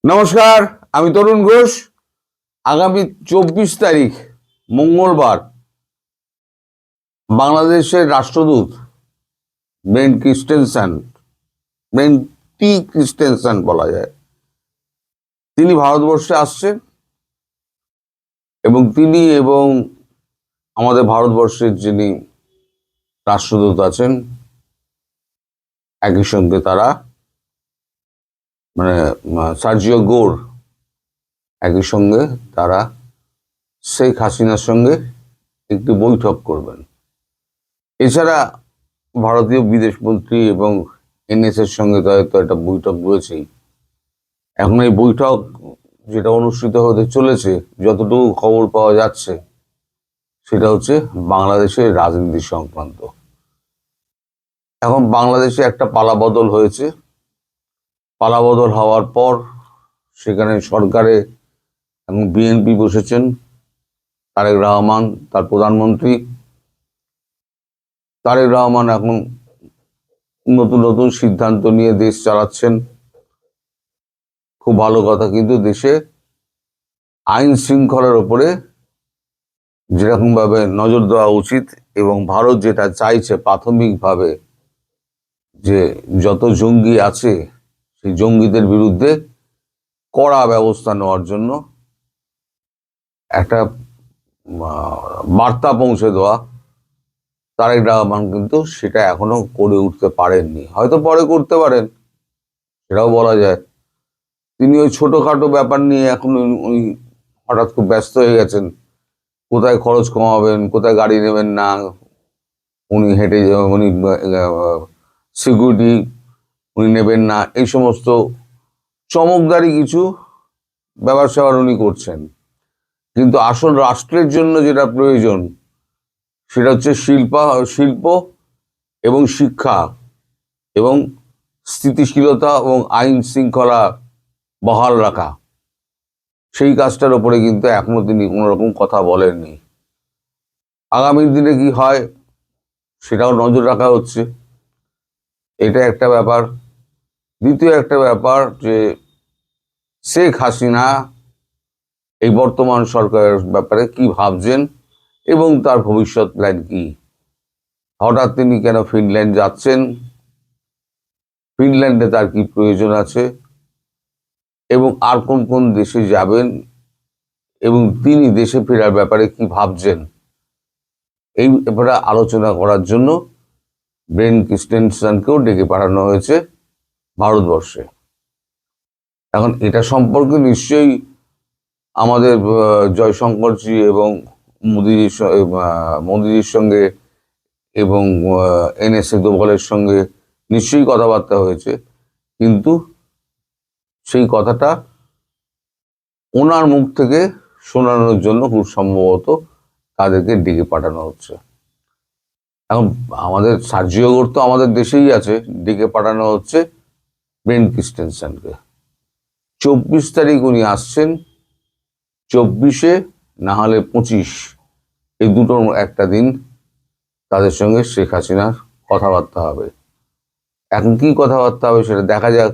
নমস্কার, আমি তরুণ ঘোষ। আগামী 24 তারিখ মঙ্গলবার বাংলাদেশের রাষ্ট্রদূত ব্রেন ক্রিস্টেনসন বলা যায়, তিনি ভারতবর্ষে আসছেন এবং তিনি এবং আমাদের ভারতবর্ষের যিনি রাষ্ট্রদূত আছেন একই সঙ্গে তারা সার্জিও গোর একই সঙ্গে তারা শেখ হাসিনার সঙ্গে একটি বৈঠক করবেন। এছাড়া ভারতীয় বিদেশমন্ত্রী এবং এনএসের সঙ্গে তো একটা বৈঠক রয়েছেই। এখন এই বৈঠক যেটা অনুষ্ঠিত হতে চলেছে, যতটুকু খবর পাওয়া যাচ্ছে, সেটা হচ্ছে বাংলাদেশের রাজনীতি সংক্রান্ত। এখন বাংলাদেশে একটা পালাবদল হয়েছে। পালাবদল হওয়ার পর সেখানে সরকারে এখন বিএনপি বসেছেন, তারেক রহমান তার প্রধানমন্ত্রী। তারেক রহমান এখন নতুন নতুন সিদ্ধান্ত নিয়ে দেশ চালাচ্ছেন, খুব ভালো কথা। কিন্তু দেশে আইন শৃঙ্খলার ওপরে যেরকম ভাবে নজর দেওয়া উচিত এবং ভারত যেটা চাইছে প্রাথমিকভাবে, যে যত জঙ্গি আছে সেই জঙ্গিদের বিরুদ্ধে কড়া ব্যবস্থা নেওয়ার জন্য একটা বার্তা পৌঁছে দেওয়া, তারেক রহমান কিন্তু সেটা এখনো করে উঠতে পারেননি। হয়তো পরে করতে পারেন, সেটাও বলা যায়। তিনি ওই ছোটখাটো ব্যাপার নিয়ে এখন উনি হঠাৎ খুব ব্যস্ত হয়ে গেছেন। কোথায় খরচ কমাবেন, কোথায় গাড়ি নেবেন না, উনি সিকিউরিটি উনি নেবেন না, এই সমস্ত চমকদারি কিছু ব্যাপার স্যাপার উনি করছেন। কিন্তু আসল রাষ্ট্রের জন্য যেটা প্রয়োজন সেটা হচ্ছে শিল্প এবং শিক্ষা এবং স্থিতিশীলতা এবং আইন শৃঙ্খলা বহাল রাখা। সেই কাজটার ওপরে কিন্তু এখনো তিনি কোনো রকম কথা বলেননি। আগামী দিনে কি হয় সেটাও নজর রাখা হচ্ছে, এটা একটা ব্যাপার। দ্বিতীয় একটা ব্যাপার, যে শেখ হাসিনা এই বর্তমান সরকারের ব্যাপারে কি ভাবছেন এবং তার ভবিষ্যৎ প্ল্যান কি। হঠাৎ তিনি কেন ফিনল্যান্ড যাচ্ছেন, ফিনল্যান্ডে তার কি প্রয়োজন আছে এবং আর কোন কোন দেশে যাবেন এবং তিনি দেশে ফেরার ব্যাপারে কি ভাবছেন, এই ব্যাপারে আলোচনা করার জন্য ব্রেন ক্রিস্টেনসনকেও ডেকে পাঠানো হয়েছে ভারতবর্ষে। এখন এটা সম্পর্কে নিশ্চয়ই আমাদের জয়শঙ্করজি এবং মোদিজির সঙ্গে এবং এনএসএ দোভালের সঙ্গে নিশ্চয়ই কথাবার্তা হয়েছে, কিন্তু সেই কথাটা ওনার মুখ থেকে শোনানোর জন্য খুব সম্ভবত তাদেরকে ডেকে পাঠানো হচ্ছে। এখন আমাদের সার্জিও গোর তো আমাদের দেশেই আছে, ডেকে পাঠানো হচ্ছে ব্রেন ক্রিস্টেনসনকে। 24 তারিখ উনি আসছেন, 24-এ না হলে 25, এই দুটোর একটা দিন তাদের সঙ্গে শেখ হাসিনার কথাবার্তা হবে। এখন কি কথাবার্তা হবে সেটা দেখা যাক,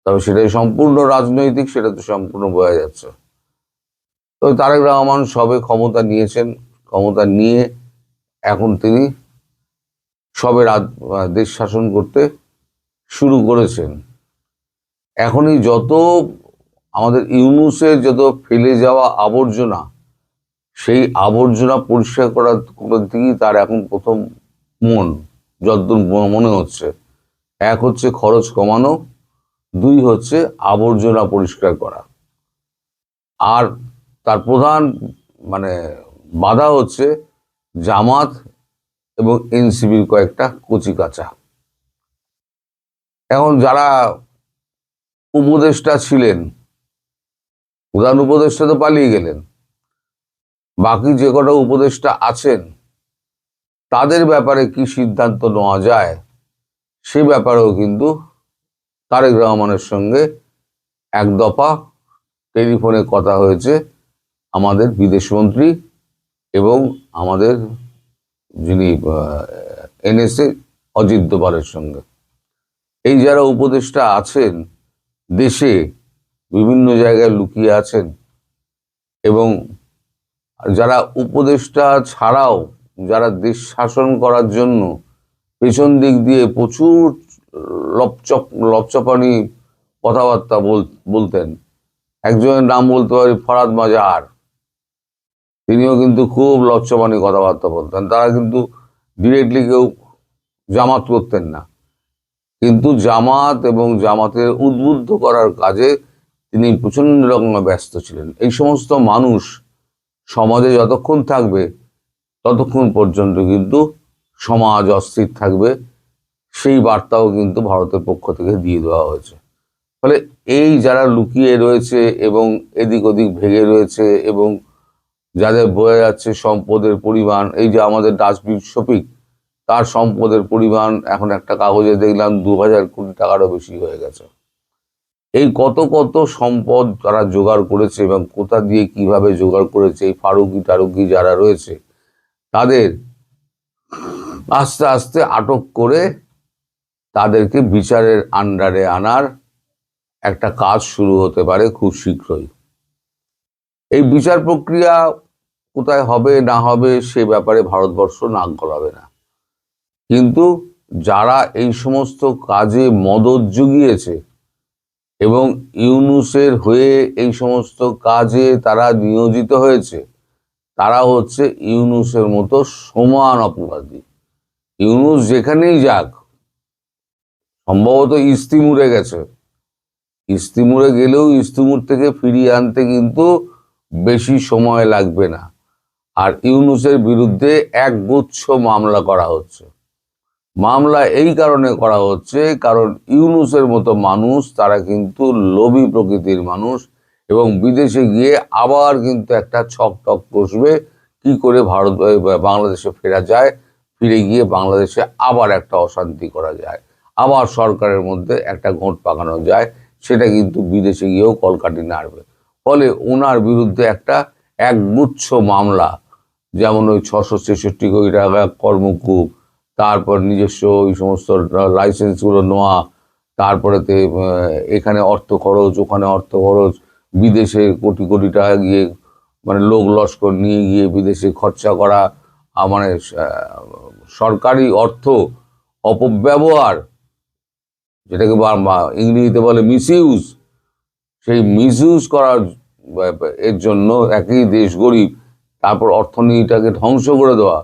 তবে সেটাই সম্পূর্ণ রাজনৈতিক, সেটা তো সম্পূর্ণ বোঝা যাচ্ছে। তো তারেক রহমান সবে ক্ষমতা নিয়েছেন, ক্ষমতা নিয়ে এখন তিনি সবে দেশ শাসন করতে শুরু করেছেন। এখনই যত আমাদের ইউনূসের যত ফেলে যাওয়া আবর্জনা, সেই আবর্জনা পরিষ্কার করার দিকেই তার এখন প্রথম মন, যতদূর মনে হচ্ছে। এক হচ্ছে খরচ কমানো, দুই হচ্ছে আবর্জনা পরিষ্কার করা। আর তার প্রধান বাধা হচ্ছে জামাত এবং এনসিপির কয়েকটা কচিকাঁচা। এখন যারা উপদেষ্টা ছিলেন, প্রধান উপদেষ্টা তো পালিয়ে গেলেন, বাকি যে কটা উপদেষ্টা আছেন তাদের ব্যাপারে কি সিদ্ধান্ত নেওয়া যায় সে ব্যাপারেও কিন্তু তারেক রহমানের সঙ্গে এক দফা টেলিফোনে কথা হয়েছে আমাদের বিদেশমন্ত্রী এবং আমাদের যিনি এনএসএ অজিত দোভালের সঙ্গে। এই যারা উপদেষ্টা আছেন দেশে, বিভিন্ন জায়গায় লুকিয়ে আছেন এবং যারা উপদেষ্টা ছাড়াও যারা দেশ শাসন করার জন্য পেছন দিক দিয়ে প্রচুর লপচপানি কথাবার্তা বলতেন। একজনের নাম বলতে পারি ফরহাদ মাজার, তিনিও কিন্তু খুব লপচপানি কথাবার্তা বলতেন। তারা কিন্তু ডিরেক্টলি কেউ জামাত করতেন না, কিন্তু জামাত এবং জামাতের উদ্বুদ্ধ করার কাজে তিনি প্রচন্ড রকমের ব্যস্ত ছিলেন। এই সমস্ত মানুষ সমাজে যতক্ষণ থাকবে ততক্ষণ পর্যন্ত কিন্তু সমাজ অস্থির থাকবে, সেই বার্তাও কিন্তু ভারতের পক্ষ থেকে দিয়ে দেওয়া হয়েছে। ফলে এই যারা লুকিয়ে রয়েছে এবং এদিক ওদিক ভেঙে রয়েছে এবং যাদের বয়ে যাচ্ছে সম্পদের পরিমাণ, এই যে আমাদের ডাস্টবিন শফিক, তার সম্পদের পরিমাণ এখন একটা কাগজে দেখলাম 2000 কোটি টাকারও বেশি হয়ে গেছে। এই কত কত সম্পদ তারা জোগাড় করেছে এবং কোথা দিয়ে কিভাবে জোগাড় করেছে, এই ফারুকি টারুকি যারা রয়েছে তাদের আস্তে আস্তে আটক করে তাদেরকে বিচারের আন্ডারে আনার একটা কাজ শুরু হতে পারে খুব শীঘ্রই। এই বিচার প্রক্রিয়া কোথায় হবে না হবে সে ব্যাপারে ভারতবর্ষ নাক গলাবে না, কিন্তু যারা এই সমস্ত কাজে মদত জুগিয়েছে এবং ইউনূসের হয়ে এই সমস্ত কাজে তারা নিয়োজিত হয়েছে, তারা হচ্ছে ইউনূসের মতো সমান অপরাধী। ইউনূস যেখানেই যাক, সম্ভবত ইস্তিমুরে গেছে, ইস্তিমুরে গেলেও ইস্তিমুর থেকে ফিরিয়ে আনতে কিন্তু বেশি সময় লাগবে না। আর ইউনূসের বিরুদ্ধে একগুচ্ছ মামলা করা হচ্ছে। মামলা এই কারণে করা হচ্ছে কারণ ইউনূসের মতো মানুষ তারা কিন্তু লোভী প্রকৃতির মানুষ এবং বিদেশে গিয়ে আবার কিন্তু একটা ছক কষবে কি করে বাংলাদেশে ফেরা যায়, ফিরে গিয়ে বাংলাদেশে আবার একটা অশান্তি করা যায়, আবার সরকারের মধ্যে একটা ঘোট পাকানো যায়, সেটা কিন্তু বিদেশে গিয়েও কলকাঠি নাড়বে। ফলে ওনার বিরুদ্ধে একটা একগুচ্ছ মামলা, যেমন ওই 666 কোটি টাকা কর্মকূপ, তারপর নিজস্ব ওই সমস্ত লাইসেন্সগুলো নেওয়া, তারপরেতে এখানে অর্থ খরচ, ওখানে অর্থ খরচ, বিদেশে কোটি কোটি টাকা গিয়ে মানে লোক লস্কর নিয়ে গিয়ে বিদেশে খরচা করা, মানে সরকারি অর্থ অপব্যবহার, যেটাকে ইংরেজিতে বলে মিসইউজ, সেই মিসইউজ করার এর জন্য একই দেশ গরিব, তারপর অর্থনীতিটাকে ধ্বংস করে দেওয়া,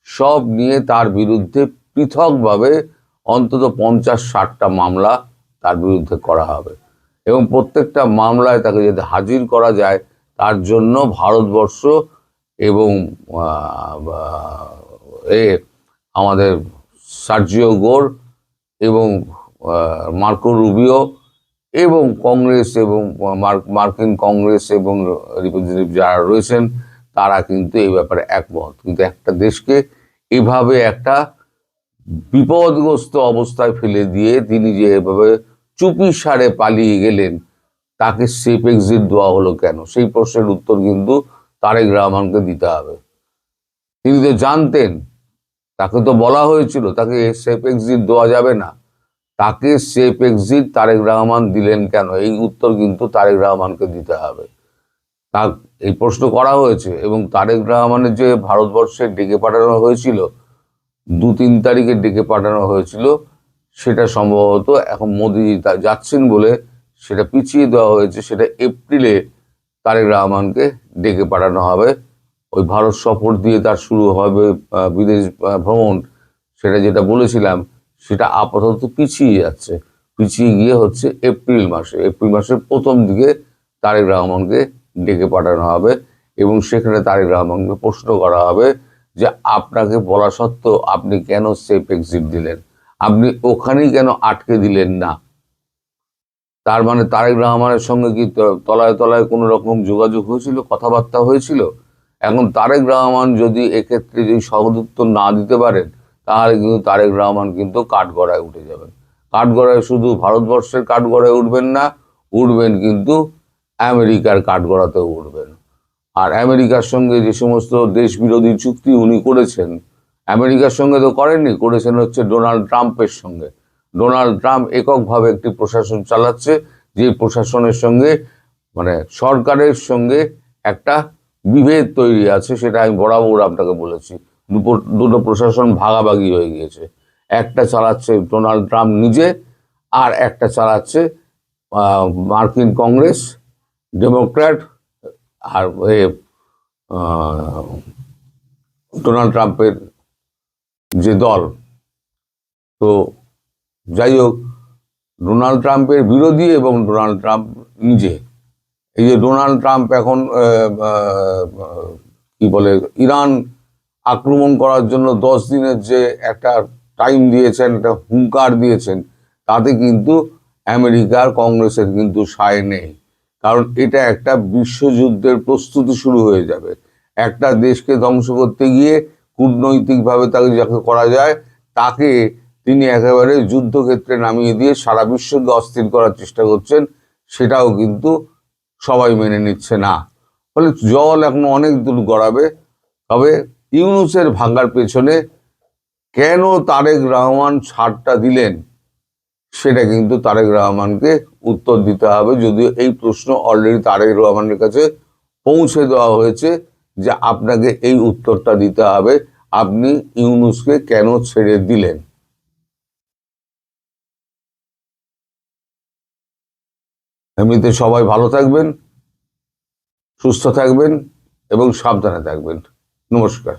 সব নিয়ে তার বিরুদ্ধে পৃথকভাবে অন্তত 50-60টা মামলা তার বিরুদ্ধে করা হবে এবং প্রত্যেকটা মামলায় তাকে যদি হাজির করা যায় তার জন্য ভারতবর্ষ এবং আমাদের সার্জিও গোর এবং মার্কো রুবিও এবং কংগ্রেস এবং মার্কিন কংগ্রেস এবং রিপ্রেজেন্টেটিভ যারা রয়েছেন তারা কিন্তু এই ব্যাপারে একমত। কিন্তু একটা দেশকে এভাবে একটা বিপদগ্রস্ত অবস্থায় ফেলে দিয়ে তিনি যে এভাবে চুপি সারে পালিয়ে গেলেন, তাকে সেফ এক্সিট দেওয়া হলো কেন, সেই প্রশ্নের উত্তর কিন্তু তারেক রহমানকে দিতে হবে। তিনি তো জানতেন, তাকে তো বলা হয়েছিল তাকে সেফ এক্সিট দেওয়া যাবে না, তাকে সেফ এক্সিট তারেক রহমান দিলেন কেন, এই উত্তর কিন্তু তারেক রহমানকে দিতে হবে। তা এই প্রশ্ন করা হয়েছে এবং তারেক রহমানের যে ভারতবর্ষে ডেকে পাঠানো হয়েছিল 2-3 তারিখে ডেকে পাঠানো হয়েছিল, সেটা সম্ভবত এখন মোদি যাচ্ছেন বলে সেটা পিছিয়ে দেওয়া হয়েছে, সেটা এপ্রিলে তারেক রহমানকে ডেকে পাঠানো হবে। ওই ভারত সফর দিয়ে তার শুরু হবে বিদেশ ভ্রমণ, সেটা যেটা বলেছিলাম সেটা আপাতত পিছিয়ে যাচ্ছে, পিছিয়ে গিয়ে হচ্ছে এপ্রিল মাসের প্রথম দিকে তারেক রহমানকে ডেকে পাঠানো হবে এবং সেখানে তারেক রহমানকে প্রশ্ন করা হবে যে আপনাকে বলা সত্ত্বেও আপনি কেন সেফ এক্সিট দিলেন, আপনি ওখানেই কেন আটকে দিলেন না। তার মানে তারেক রহমানের সঙ্গে কি তলায় তলায় কোনো রকম যোগাযোগ হয়েছিল, কথাবার্তা হয়েছিল? এখন তারেক রহমান যদি এক্ষেত্রে যদি সদুত্তর না দিতে পারেন তাহলে কিন্তু তারেক রহমান কিন্তু কাঠগড়ায় উঠে যাবেন। কাঠগড়ায় শুধু ভারতবর্ষের কাঠগড়ায় উঠবেন না, উঠবেন কিন্তু আমেরিকার কাঠগড়াতেও উঠবেন। আর আমেরিকার সঙ্গে যে সমস্ত দেশ বিরোধী চুক্তি উনি করেছেন, আমেরিকার সঙ্গে তো করেননি, করেছেন হচ্ছে ডোনাল্ড ট্রাম্পের সঙ্গে। ডোনাল্ড ট্রাম্প এককভাবে একটি প্রশাসন চালাচ্ছে, যে প্রশাসনের সঙ্গে মানে সরকারের সঙ্গে একটা বিভেদ তৈরি আছে, সেটা আমি বরাবর আপনাকে বলেছি। দুটো প্রশাসন ভাগাভাগি হয়ে গিয়েছে, একটা চালাচ্ছে ডোনাল্ড ট্রাম্প নিজে, আর একটা চালাচ্ছে মার্কিন কংগ্রেস, ডেমোক্র্যাট, আর ডোনাল্ড ট্রাম্পের যে দল। তো যাই হোক, ডোনাল্ড ট্রাম্পের বিরোধী এবং ডোনাল্ড ট্রাম্প নিজে, এই যে ডোনাল্ড ট্রাম্প এখন কি বলে, ইরান আক্রমণ করার জন্য 10 দিনের যে একটা টাইম দিয়েছেন, একটা হুঙ্কার দিয়েছেন, তাতে কিন্তু আমেরিকার কংগ্রেসের কিন্তু সায় নেই। কারণ এটা একটা বিশ্বযুদ্ধের প্রস্তুতি শুরু হয়ে যাবে। একটা দেশকে ধ্বংস করতে গিয়ে কূটনৈতিকভাবে তাকে যাকে করা যায়, তাকে তিনি একেবারে যুদ্ধক্ষেত্রে নামিয়ে দিয়ে সারা বিশ্বকে অস্থির করার চেষ্টা করছেন। সেটাও কিন্তু সবাই মেনে নিচ্ছে না। ফলে জল এখন অনেক দূর গড়াবে। তবে ইউনূসের ভাঙার পেছনে কেন তারেক রহমান ছাড়টা দিলেন, সেটা কিন্তু তারেক রহমানকে উত্তর দিতে হবে। যদিও এই প্রশ্ন অলরেডি তারেক রহমানের কাছে পৌঁছে দেওয়া হয়েছে, যে আপনাকে এই উত্তরটা দিতে হবে, আপনি ইউনূসকে কেন ছেড়ে দিলেন। এমনিতে সবাই ভালো থাকবেন, সুস্থ থাকবেন এবং সাবধানে থাকবেন। নমস্কার।